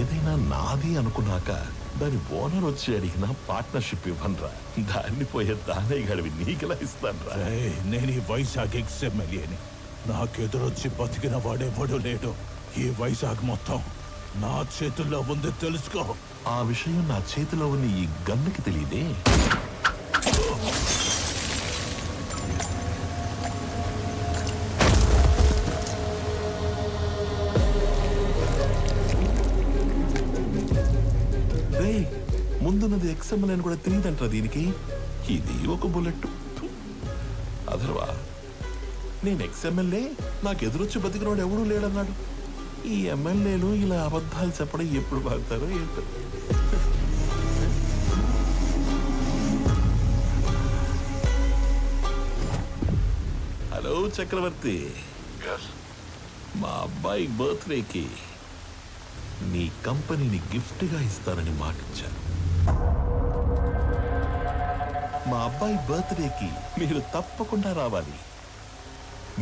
ఏదైనా నాది అనుకున్నాక దాని ఓనర్ వచ్చి అడిగినా పార్ట్నర్షిప్ ఇవ్వనరా. దాన్ని పోయే దానే గడివి నీకెలా ఇస్తానరా? నేను ఈ వైజాగ్ ఎక్స్ఎమ్మెల్యేని. నాకెదురొచ్చి బతికిన వాడెవడు లేడు. ఈ వైజాగ్ మొత్తం నా చేతుల్లో ఉంది, తెలుసుకో. ఆ విషయం నా చేతిలో ఉన్న ఈ గన్నుకి తెలియదే. ముందున్నది ఎక్స్ఎంఎల్ అని కూడా తెలియదంటారా దీనికి? ఇది ఒక బుల్లెట్. అదర్వా నేను ఎక్స్ఎంఎల్ఏ, నాకు ఎదురొచ్చి బతికినోడు ఎవడూ లేడన్నాడు. ఈ ఎమ్మెల్యేలు ఇలా అబద్ధాలు చెప్పడం ఎప్పుడు బాగుతారో ఏంటో. హలో చక్రవర్తి, మా అబ్బాయి బర్త్డేకి నీ కంపెనీని గిఫ్ట్గా ఇస్తానని మాటిచ్చాను. మా అబ్బాయి బర్త్డేకి మీరు తప్పకుండా రావాలి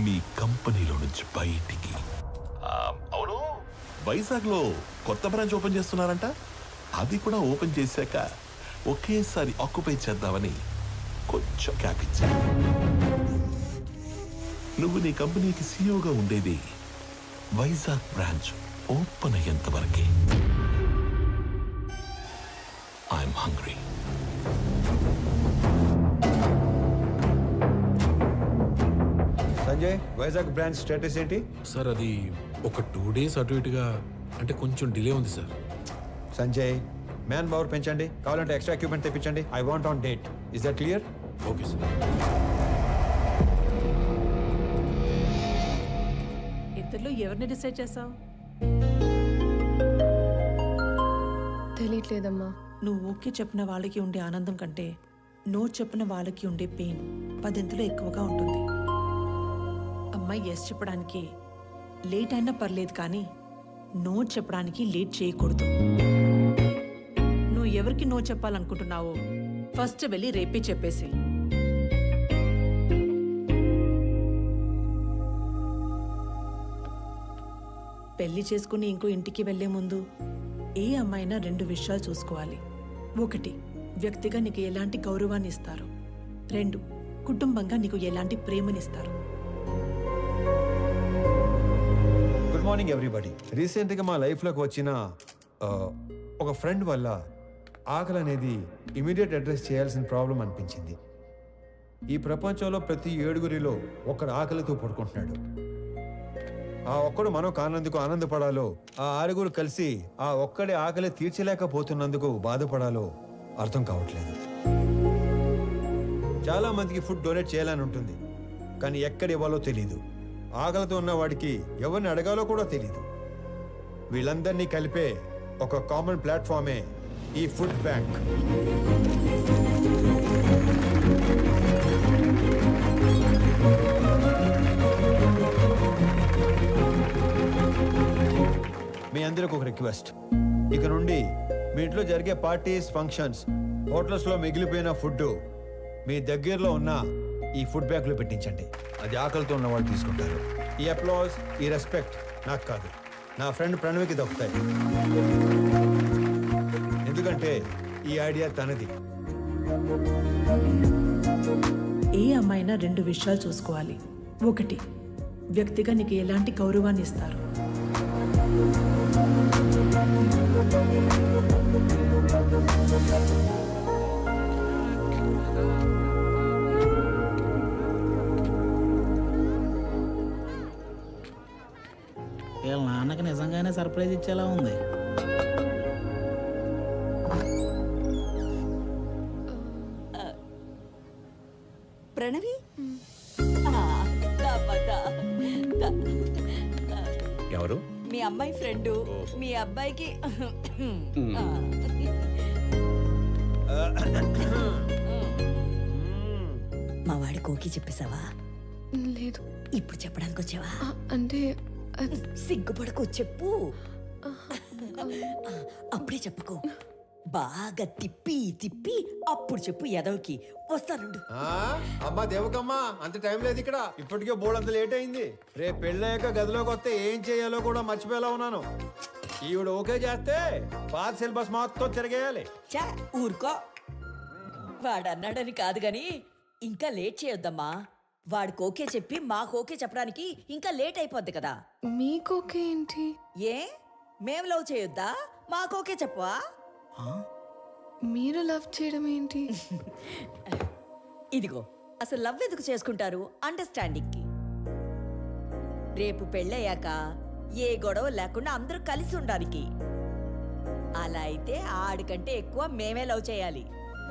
మీ కంపెనీలో నుంచి బయటికి. అవును, వైజాగ్లో కొత్త బ్రాంచ్ ఓపెన్ చేస్తున్నారంట. అది కూడా ఓపెన్ చేశాక ఒకేసారి ఆక్యుపై చేద్దామని కొంచెం క్యాప్ ఇచ్చాను. నువ్వు నీ కంపెనీకి సీఈఓగా ఉండేది వైజాగ్ బ్రాంచ్ ఓపెన్ అయ్యేంత వరకే. I'm hungry. Sanjay, Vizag branch status ఏంటి? సార్ అది ఒక 2 days అటు ఇటుగా, అంటే కొంచెం డిలే ఉంది సార్. సంజయ్, మ్యాన్ పవర్ పెంచండి, కావాలంటే ఎక్స్ట్రా ఎక్విప్మెంట్ తెప్పించండి. I want on date. Is that clear? Okay sir. ఇద్దరు ఎవరిని డిసైడ్ చేసావు? తెలియట్లేదమ్మా. నువ్వు ఓకే చెప్పిన వాళ్ళకి ఉండే ఆనందం కంటే నో చెప్పిన వాళ్ళకి ఉండే పెయిన్ 10 ఎక్కువగా ఉంటుంది. అమ్మాయి ఎస్ చెప్పడానికి లేట్ అయినా పర్లేదు, కానీ నో చెప్పడానికి లేట్ చేయకూడదు. నువ్వు ఎవరికి నో చెప్పాలనుకుంటున్నావో ఫస్ట్ వెళ్ళి రేపే చెప్పేసి. పెళ్లి చేసుకుని ఇంకో ఇంటికి వెళ్లే ముందు ఏ అమ్మాయినా 2 విషయాలు చూసుకోవాలి. 1, వ్యక్తిగా నీకు ఎలాంటి గౌరవాన్ని ఇస్తారు. 2, కుటుంబంగా నీకు ఎలాంటి ప్రేమనిస్తారు. Good morning everybody. రీసెంట్గా మా లైఫ్లోకి వచ్చిన ఒక ఫ్రెండ్ వల్ల ఆకలి అనేది ఇమీడియట్ అడ్రస్ చేయాల్సిన ప్రాబ్లం అనిపించింది. ఈ ప్రపంచంలో ప్రతి 7గురిలో ఒకడు ఆకలితో పడుకుంటున్నాడు. ఆ ఒక్కడు మనం కానందుకు ఆనందపడాలో, ఆ 6గురు కలిసి ఆ ఒక్కడి ఆకలి తీర్చలేకపోతున్నందుకు బాధపడాలో అర్థం కావట్లేదు. చాలా మందికి ఫుడ్ డొనేట్ చేయాలని ఉంటుంది, కానీ ఎక్కడ ఇవ్వాలో తెలీదు. ఆకలితో ఉన్న వాడికి ఎవరిని అడగాలో కూడా తెలీదు. వీళ్ళందరినీ కలిపే ఒక కామన్ ప్లాట్ఫామే ఈ ఫుడ్ బ్యాంక్. మీ అందరికి ఒక రిక్వెస్ట్. ఇక నుండి మీ ఇంట్లో జరిగే పార్టీస్, ఫంక్షన్స్, హోటల్స్లో మిగిలిపోయిన ఫుడ్ మీ దగ్గరలో ఉన్న ఈ ఫుడ్ బ్యాంక్లో పెట్టించండి. అది ఆకలితో ఉన్న వాళ్ళు తీసుకుంటారు. ఈ అప్లాజ్, ఈ రెస్పెక్ట్ నాకు కాదు, నా ఫ్రెండ్ ప్రణవికి దక్కుతాయి. ఎందుకంటే ఈ ఐడియా తనది. ఏ అమ్మాయినా 2 విషయాలు చూసుకోవాలి. 1, వ్యక్తిగా నీకు ఎలాంటి గౌరవాన్ని ఇస్తారు. వీళ్ళ నాన్నకి నిజంగానే సర్ప్రైజ్ ఇచ్చేలా ఉంది. ప్రణవి, ఎవరు? మీ అమ్మాయి ఫ్రెండు. మీ అబ్బాయికి మా వాడి కోకి చెప్పేశావా? లేదు. ఇప్పుడు చెప్పడానికి వచ్చావా? అంటే సిగ్గుపడకు, చెప్పు. అప్పుడే చెప్పుకో, బాగా తిప్పి తిప్పి అప్పుడు చెప్పు. ఎదవకి వస్తానుండు. అమ్మా దేవకమ్మా, అంత టైం లేదు ఇక్కడ. ఇప్పటికే బోర్డు అంత లేట్ అయింది. రేపు పెళ్ళయ్యాక గదిలోకి వస్తే ఏం చేయాలో కూడా మర్చిపోయేలా ఉన్నాను. ఈవిడ ఓకే చేస్తే పాత సిలబస్ మొత్తం తిరగేయాలి. చా ఊరుకో. వాడన్నాడని కాదు గాని ఇంకా లేట్ చేయొద్దమ్మా. వాడికి ఓకే చెప్పి మాకు ఓకే చెప్పడానికి ఇంకా లేట్ అయిపోద్ది కదా. మీకోకే ఏంటి? ఏ మేం లవ్ చేయొద్దా? మాకు ఓకే చెప్పవా? మీరు లవ్ చేయడం ఏంటి? ఇదిగో అసలు లవ్ ఎందుకు చేసుకుంటారు? అండర్స్టాండింగ్ కి. రేపు పెళ్ళయ్యాక ఏ గొడవ లేకుండా అందరూ కలిసి ఉండడానికి. అలా అయితే ఆడికంటే ఎక్కువ మేమే లవ్ చేయాలి.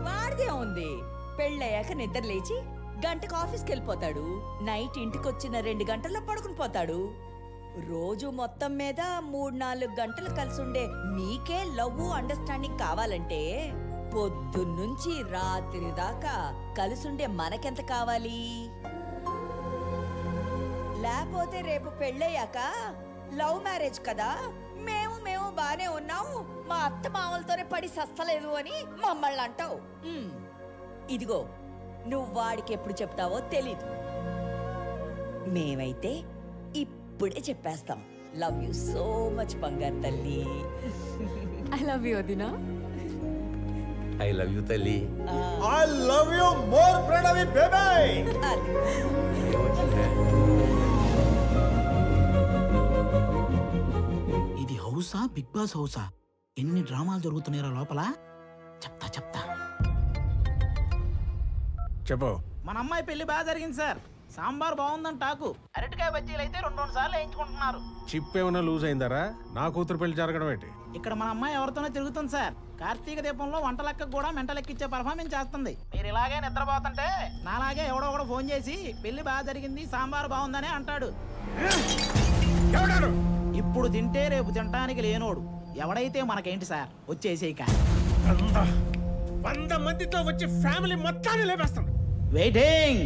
వాడిదే ఉంది. పెళ్ళయ్యాక నిద్ర లేచి గంటకు ఆఫీస్కి వెళ్ళిపోతాడు. నైట్ ఇంటికొచ్చిన 2 గంటల్లో పడుకుని పోతాడు. రోజు మొత్తం మీద 3-4 గంటలు కలిసి ఉండే మీకే లవ్ అండర్స్టాండింగ్ కావాలంటే పొద్దున్నుంచి రాత్రి దాకా కలిసుండే మనకెంత కావాలి? లేకపోతే రేపు పెళ్ళయ్యాక లవ్ మ్యారేజ్ కదా, మేము బానే ఉన్నాము, మా అత్త మామలతోనే పడి సస్తలేదు అని మమ్మల్ని అంటావు. ఇదిగో నువ్వు వాడికి ఎప్పుడు చెప్తావో తెలీదు. మేమైతే ఇప్పుడే చెప్పేస్తాం. లవ్ యూ సో మచ్ బంగారు తల్లి. ఐ లవ్ యూ వదినా. ఐ లవ్ యూ తల్లి. I love you more Pranavi baby. ఇది హౌసా, బిగ్ బాస్ హౌసా? ఎన్ని డ్రామాలు జరుగుతున్నాయో లోపల. చెప్తా చెప్పు. మన అమ్మాయి పెళ్లి బాగా జరిగింది సార్. సాంబార్ బాగుందని టాకు. అరటికాయ బజ్జీలు అయితే 2 సార్లు వేయించుకుంటున్నారు. చిప్ ఏమైనా లూజ్ అయిందారా? నా కూతురు పెళ్లి జరగడం ఏంటి? ఇక్కడ మన అమ్మాయి ఎవరితోనో తిరుగుతుంది సార్. కార్తీక దీపంలో వంట లెక్క కూడా మెంట లెక్కిచ్చే పర్ఫార్మెన్స్ చేస్తుంది. మీరు ఇలాగే నిద్రపోతుంటే నాలాగే ఎవడో ఒకడు ఫోన్ చేసి పెళ్లి బాగా జరిగింది, సాంబార్ బాగుందని అంటాడు. ఇప్పుడు తింటే రేపు తినడానికి లేనోడు. ఎవడైతే మనకేంటి సార్, వచ్చేసేక 100 మందితో వచ్చి ఫ్యామిలీ మొత్తాన్ని లేపేస్తాను. వెయిటింగ్.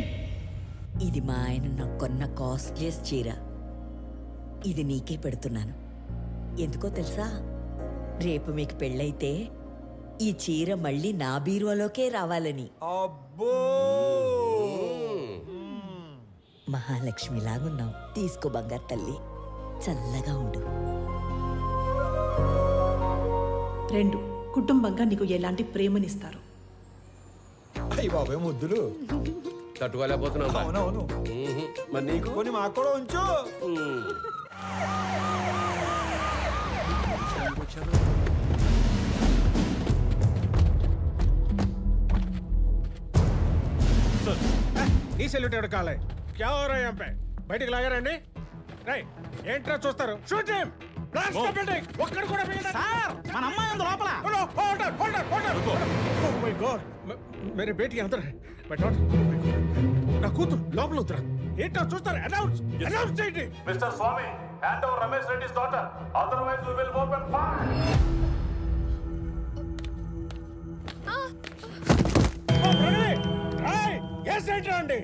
ఇది మా ఆయన నాకు కొన్న కాస్ట్లీయెస్ట్ చీర. ఇది నీకే పెడుతున్నాను. ఎందుకో తెలుసా? రేపు మీకు పెళ్ళైతే ఈ చీర మళ్ళీ నా బీరువాలోకే రావాలని. అబ్బో, మహాలక్ష్మిలాగున్నావు. తీసుకో బంగారు తల్లి, చల్లగా ఉండు. 2 కుటుంబంగా నీకు ఎలాంటి ప్రేమనిస్తారు? అయ్యి బాబాయ్ ముద్దులు. తట్టుకోలేకపోతున్నావు. అవునవును. మరి నీకు కొన్ని మాకు కూడా ఉంచు. నీ సెల్యూట్ ఎవరు కాలే? క్యా హో రहा है यहाँ पे? బయటికి లాగారండి. రై ఏంట్రా చూస్తారు? Shoot him. Blast the building. ఒక్కడు కూడా మిగలడు. సార్ మన అమ్మాయి ఉంది లోపల. ఓ మై గాడ్, మేరీ బేటీ అందర్ హై. మై డాటర్, నా కూతురు లోపల ఉందిరా. ఏంట్రా చూస్తారు? అనౌన్స్ చేయండి. Mister Swamy, hand over Ramesh Reddy's daughter, otherwise we will open fire. ఓ ప్రణయ్, రై ఎస్ ఏంట్రా అండి?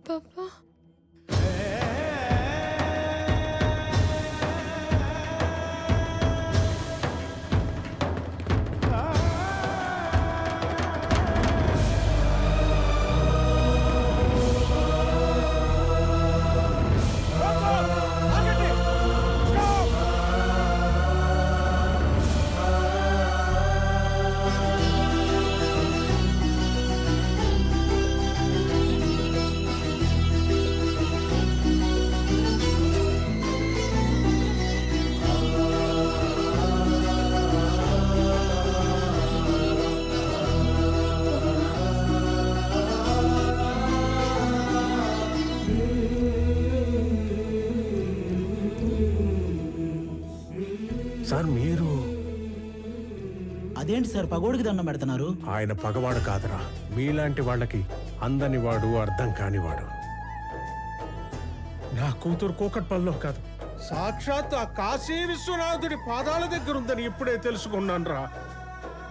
పాపా సార్ మీరు అదేంటి సార్ పగోడికి దండం పెడుతున్నారు? ఆయన పగవాడు కాదురా, మీలాంటి వాళ్ళకి అందని వాడు, అర్థం కానివాడు. నా కూతురు కూకట్పల్లిలో కాదు, సాక్షాత్ ఆ కాశీ విశ్వనాథుడి పాదాల దగ్గర ఉందని ఇప్పుడే తెలుసుకున్నాను రా.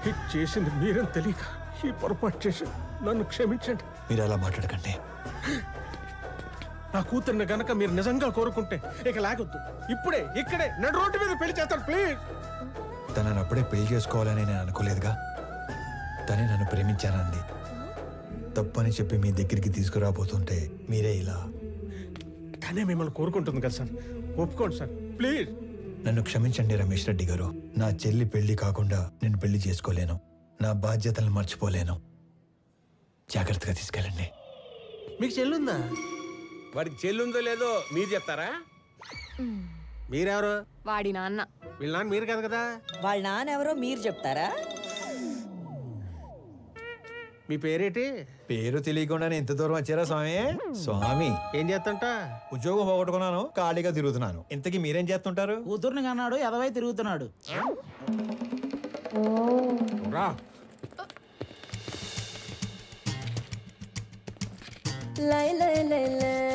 హిట్ చేసింది మీరని తెలియక ఈ పొరపాటు చేసి నన్ను క్షమించండి. మీరు అలా మాట్లాడకండి. నా కూతుర్ని గనక మీరు నిజంగా కోరుకుంటే ఇక లాగొద్దు. ఇప్పుడే ఇక్కడే నడు రోడ్డు మీద పెళ్లి చేస్తాను ప్లీజ్. తనని అప్పుడే పెళ్లి చేసుకోవాలని నేను అనుకోలేదుగా. తనే నన్ను ప్రేమించానంది. తప్పని చెప్పి మీ దగ్గరికి తీసుకురాబోతుంటే మీరే ఇలా. తనే మిమ్మల్ని కోరుకుంటుంది కదా సార్, ఒప్పుకోండి సార్ ప్లీజ్. నన్ను క్షమించండి రమేష్ రెడ్డి గారు. నా చెల్లి పెళ్లి కాకుండా నేను పెళ్లి చేసుకోలేను. నా బాధ్యతలను మర్చిపోలేను. జాగ్రత్తగా తీసుకెళ్ళండి. మీకు చెల్లుందా? వాడికి చెల్లుందో లేదో మీరు చెప్తారా? మీరెవరు? వాడి నాన్న. వీళ్ళ నాన్న మీరు కాదు కదా. వాళ్ళ నాన్నెవరో మీరు చెప్తారా? మీ పేరేటి? పేరు తెలియకుండానే ఇంత దూరం వచ్చారా స్వామి? స్వామి ఏం చేస్తుంట? ఉద్యోగం పోగొట్టుకున్నాను, ఖాళీగా తిరుగుతున్నాను. ఇంతకీ మీరేం చేస్తుంటారు? కూతుర్ని కన్నాడు, ఎదవై తిరుగుతున్నాడు. రా. లై లై లై లై